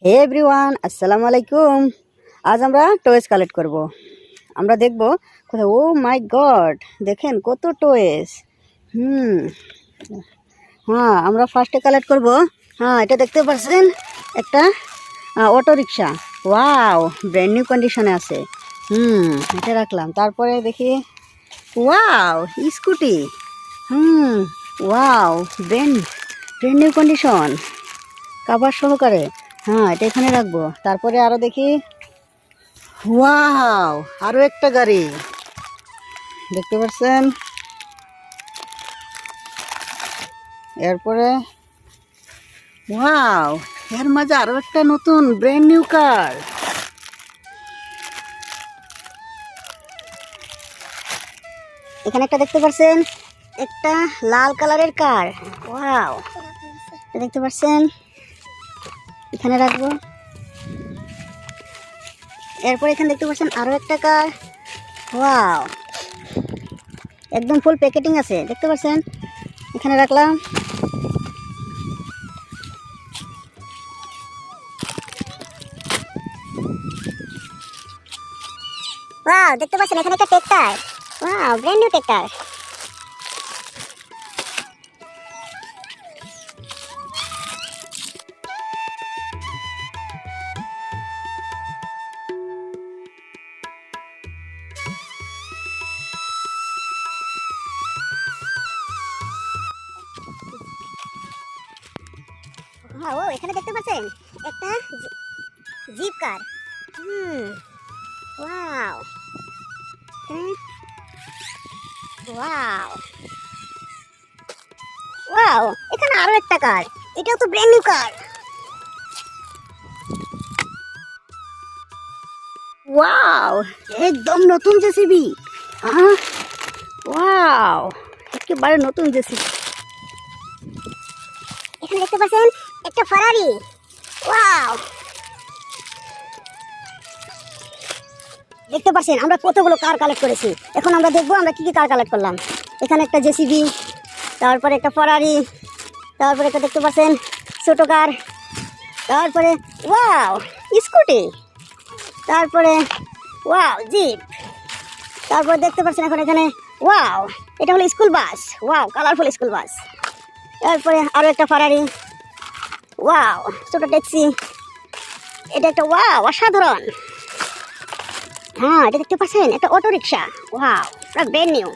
হে everyone, আসসালামু আলাইকুম। আজ আমরা টয়েস কালেক্ট করব। আমরা দেখব কোথায়। ও মাই গড, দেখেন কত টয়েস। হ্যাঁ, আমরা ফার্স্টে কালেক্ট করব। হ্যাঁ, এটা দেখতে পাচ্ছেন, একটা auto rickshaw. Wow, brand new কন্ডিশনে আছে। এটা রাখলাম। তারপরে দেখি, wow, scooty. Wow, brand new condition, cover সহকারে। হ্যাঁ, এটা এখানে রাখবো। তারপরে আরো দেখি, ওয়াও, আরো একটা গাড়ি দেখতে পাচ্ছেন। এরপরে ওয়াও, এর মাঝে আরো একটা নতুন ব্র্যান্ড নিউ কার। এখানে একটা দেখতে পাচ্ছেন, একটা লাল কালারের কার। ওয়াও, দেখতে পাচ্ছেন, এখানে রাখবো। এরপর এখানে দেখতে পাচ্ছেন আরো একটা কার। ওয়াও, একদম ফুল প্যাকেটিং আছে, দেখতে পাচ্ছেন, এখানে রাখলাম। ওয়াও, দেখতে পাচ্ছেন এখানে একটা tractor. Wow, brand new tractor. হ্যাঁ, ও এখানে দেখতে পাচ্ছেন একটা জিপ কার। ওয়াও, ওয়াও, ওয়াও, এখানে আরো একটা কার। এটাও তো ব্র্যান্ড নিউ কার। ওয়াও, একদম নতুন জেসিবি। ওয়াও, একেবারে নতুন জেসিবি। এখানে দেখতে পাচ্ছেন একটা ফারারি। ওয়াও, দেখতে পাচ্ছেন আমরা কতগুলো কার কালেক্ট করেছি। এখন আমরা দেখবো আমরা কি কি কার কালেক্ট করলাম। এখানে একটা জেসিবি, তারপরে একটা ফারারি, তারপরে একটা দেখতে পাচ্ছেন ছোটো কার, তারপরে ওয়াও স্কুটি, তারপরে ওয়াও জিপ, তারপর দেখতে পাচ্ছেন এখন এখানে ওয়াও, এটা হলো school bus. Wow, colourful school bus. তারপরে আরও একটা ফারারি। ওয়াও, ছোটো ট্যাক্সি। এটা একটা ওয়াও, অসাধারণ। হ্যাঁ, এটা দেখতে পাচ্ছেন একটা অটো রিক্সা। ওয়াও, পুরো ব্র্যান্ড নিউ।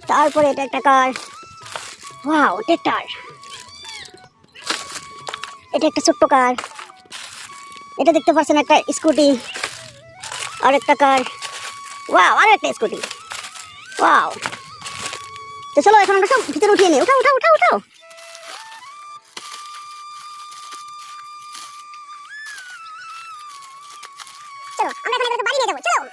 তারপরে এটা একটা কার। Wow, tractor. এটা একটা ছোট্ট কার। এটা দেখতে পাচ্ছেন একটা স্কুটি, আর একটা কার। ওয়াও, আর একটা স্কুটি। ওয়াও, তো চলো এখন আমরা সব ভিতরে উঠিয়ে নিই। উঠাও উঠাও উঠাও উঠাও। চলো আমরা এখন বাড়ি নিয়ে যাবো। চলো,